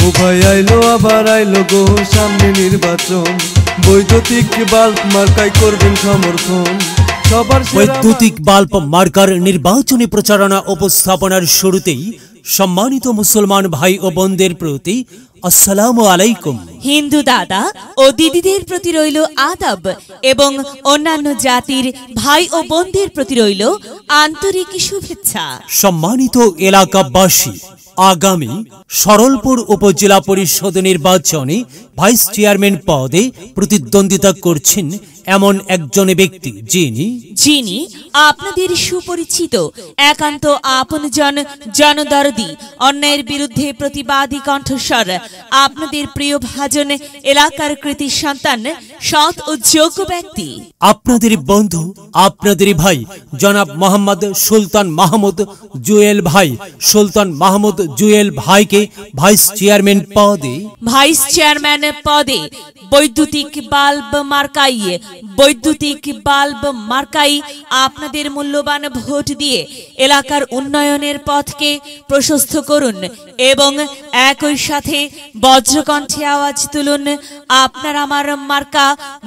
ও ভাই আইলো আবার আইলো গো সামনে নির্বাচন, বৈদ্যুতিক বাল্ব মার্কায় করবেন সমর্থন। বৈদ্যুতিক বাল্ব মার্কার নির্বাচনী প্রচারণা উপস্থাপনার শুরুতেই সম্মানিত মুসলমান ভাই ও বোনদের প্রতি আসসালামু আলাইকুম। হিন্দু দাদা ও দিদিদের প্রতি রইল আদাব এবং অন্যান্য জাতির ভাই ও বোনদের প্রতি রইল আন্তরিক শুভেচ্ছা। সম্মানিত এলাকাবাসী, আগামী সরলপুর উপজেলা পরিষদ নির্বাচনে ভাইস চেয়ারম্যান পদে প্রতিদ্বন্দ্বিতা করছেন এমন একজন ব্যক্তি যিনি আপনাদের সুপরিচিত, একান্ত আপনজন, জনদরদি, অন্যায়ের বিরুদ্ধে প্রতিবাদী কণ্ঠস্বর, আপনাদের প্রিয় ভাজন, এলাকার কৃতি সন্তান, সৎ ও যোগ্য ব্যক্তি, আপনাদের বন্ধু, আপনাদের ভাই জনাব মোহাম্মদ সুলতান মাহমুদ জুয়েল ভাই। সুলতান মাহমুদ জুয়েল ভাইকে ভাইস চেয়ারম্যান পদে বৈদ্যুতিক বাল্ব মার্কাই আপনাদের মূল্যবান ভোট দিয়ে এলাকার উন্নয়নের পথকে প্রশস্ত করুন এবং একই সাথে বজ্রকণ্ঠে আওয়াজ তুলুন, আপনার আমার মার্কা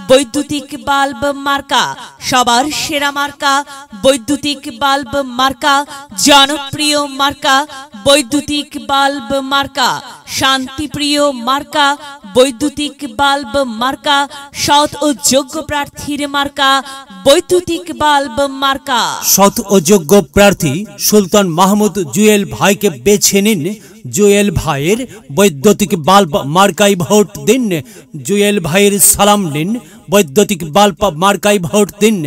বৈদ্যুতিক বাল্ব মার্কা, সবার সেরা মার্কা বৈদ্যুতিক বাল্ব মার্কা, জনপ্রিয় মার্কা বৈদ্যুতিক বাল্ব মার্কা, শান্তিপ্রিয় মার্কা বৈদ্যুতিক বাল্ব মার্কা, সৎ ও যোগ্য প্রার্থীর মার্কা বৈদ্যুতিক বাল্ব মার্কা। সৎ ও যোগ্য প্রার্থী সুলতান মাহমুদ জুয়েল ভাইকে বেছে নিন। জুয়েল ভাইয়ের বৈদ্যুতিক বাল্ব মার্কায় ভোট দিন। জুয়েল ভাইয়ের সালাম নিন, বৈদ্যুতিক বাল্ব মার্কায় ভোট দিন।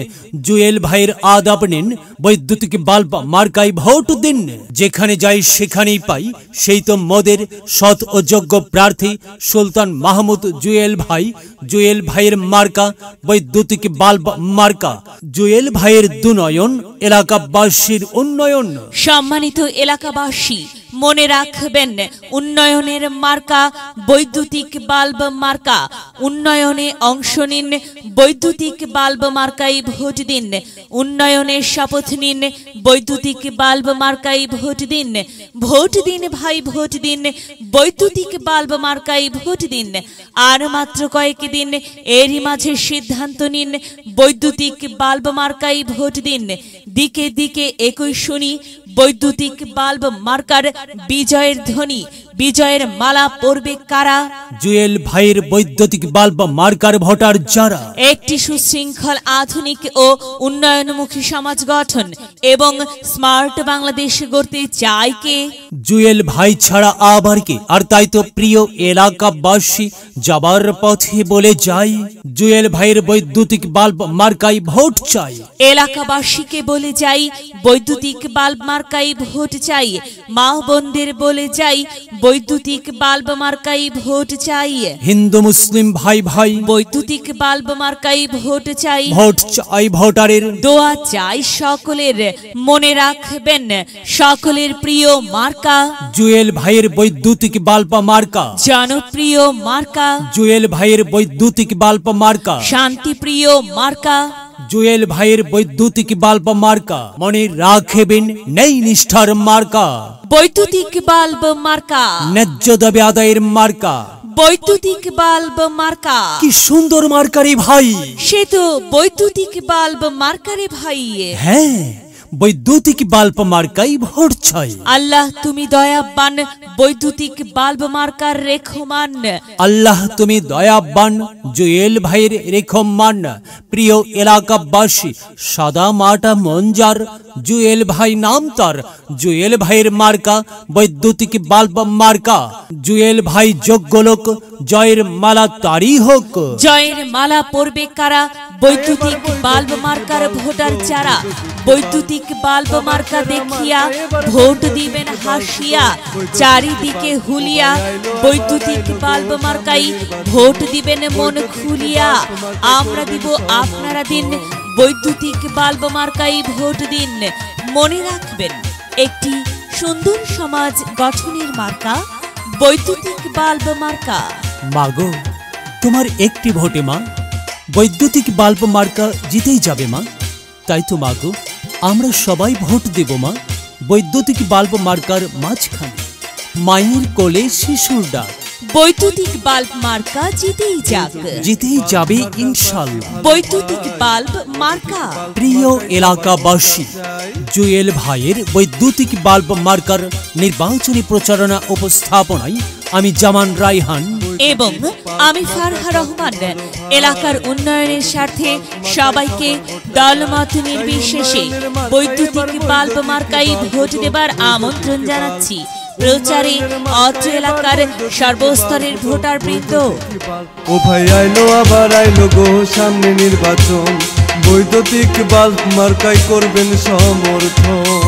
জুয়েল ভাইয়ের আদাব নিন, বৈদ্যুতিক বাল্ব মার্কায় ভোট দিন। যেখানে যাই সেখানেই পাই, সেই তো মোদের সৎ ও যোগ্য প্রার্থী সুলতান মাহমুদ জুয়েল ভাই। জুয়েল ভাইয়ের মার্কা বৈদ্যুতিক বাল্ব মার্কা। জুয়েল ভাইয়ের দুনয়ন, এলাকাবাসীর উন্নয়ন। সম্মানিত এলাকাবাসী, মনে রাখবেন, উন্নয়নের মার্কা বৈদ্যুতিক বাল্ব মার্কা। উন্নয়নে অংশ নিন, বৈদ্যুতিক বাল্ব মার্কাই ভোট দিন। উন্নয়নের শপথ নিন, বৈদ্যুতিক বাল্ব মার্কাই ভোট দিন। ভোট দিন ভাই, ভোট দিন, বৈদ্যুতিক বাল্ব মার্কাই ভোট দিন। আর মাত্র কয়েক দিন, এরই মাঝে সিদ্ধান্ত নিন, বৈদ্যুতিক বাল্ব মার্কাই ভোট দিন। দিকে দিকে একই শুনি, বৈদ্যুতিক বাল্ব মার্কার বিজয়ের ধ্বনি, বিজয়ের মালা পরবে কারা? জুয়েল ভাইয়ের বৈদ্যুতিক বাল্ব মার্কার ভোটার যারা। একটি সুশৃঙ্খল, আধুনিক ও উন্নয়নমুখী সমাজ গঠন এবং স্মার্ট বাংলাদেশ গড়তে চায় কে? জুয়েল ভাই ছাড়া আবার কে? আর তাই তো প্রিয় এলাকাবাসী, যাবার পথে বলে যাই, জুয়েল ভাইয়ের বৈদ্যুতিক বাল্ব মার্কায় ভোট চাই। এলাকাবাসীকে বলে যাই, বৈদ্যুতিক বাল্ব মার্কায় ভোট চাই। মা বোনদের বলে যাই, বৈদ্যুতিক বাল্ব মার্কাই ভোট চাই। হিন্দু মুসলিম ভাই ভাই, বৈদ্যুতিক বাল্ব মার্কাই ভোট চাই। ভোট চাই ভোটারের, দোয়া চাই সকলের। মনে রাখবেন, সকলের প্রিয় মার্কা জুয়েল ভাইয়ের বৈদ্যুতিক বাল্ব মার্কা। জনপ্রিয় মার্কা জুয়েল ভাইয়ের বৈদ্যুতিক বাল্ব মার্কা। শান্তিপ্রিয় মার্কা জুয়েল ভাইয়ের বৈদ্যুতিক বাল্ব মার্কা। মনে রাখবেন, নেই নিষ্ঠার মার্কা বৈদ্যুতিক বাল্ব মার্কা। ন্যায্য দাবি আদায়ের মার্কা বৈদ্যুতিক বাল্ব মার্কা। কি সুন্দর মার্কারে ভাই! সে তো বৈদ্যুতিক বাল্ব মার্কারে ভাই। হ্যাঁ, বৈদ্যুতিক বাল্ব মার্কাই ভোট চাই। আল্লাহ তুমি দয়াবান, বৈদ্যুতিক বাল্ব মার্কার রেখমান। আল্লাহ তুমি দয়াবান, জুয়েল ভাইয়ের রেখমান। প্রিয় এলাকাবাসী, সাদা মাটা মঞ্জার, জুয়েল ভাই নাম তার। জুয়েল ভাইয়ের মার্কা বৈদ্যুতিক বাল্ব মার্কা। জুয়েল ভাই যোগ্য লোক, জয়ের মালা তারই হোক। জয়ের মালা পরবে কারা? বৈদ্যুতিক বাল্ব মার্কার ভোটার যারা। বৈদ্যুতিক বাল্ব মার্কা দেখিয়া ভোট দিবেন হাসিয়া, চারিদিকে হুলিয়া। বৈদ্যুতিক বাল্ব মার্কাই ভোট দিবেন মন খুলিয়া। আমরা দিব, আপনারা দিন, বৈদ্যুতিক বাল্ব মার্কাই ভোট দিন। মনে রাখবেন, একটি সুন্দর সমাজ গঠনের মার্কা বৈদ্যুতিক বাল্ব মার্কা। মাগো, তোমার একটি ভোটে মা বৈদ্যুতিক বাল্ব মার্কা জিতেই যাবে মা। তাই তো মাগো, আমরা সবাই ভোট দেব মা বৈদ্যুতিক বাল্ব মার্কার মাঝখানে। মায়ের কোলে শিশুর ডাক। বৈদ্যুতিক বাল্ব মার্কা জিতেই যাক, জিতেই যাবে ইনশাল্লাহ। বৈদ্যুতিক বাল্ব মার্কা। প্রিয় এলাকাবাসী, জুয়েল ভাইয়ের বৈদ্যুতিক বাল্ব মার্কার নির্বাচনী প্রচারণা উপস্থাপনায় আমি জামান রায়হান এবং আমি ফারহা রহমান এলাকার উন্নয়নের স্বার্থে সবাইকে দলমত নির্বিশেষে বৈদ্যুতিক বাল্ব মার্কায় ভোট দেবার আমন্ত্রণ জানাচ্ছি। প্রচারে অত্র এলাকার সর্বস্তরের ভোটার বৃন্দ। ও ভাই আইলো আবার আইলো গো সামনে নির্বাচন, বৈদ্যুতিক বাল্ব মার্কায় করবেন সমর্থন।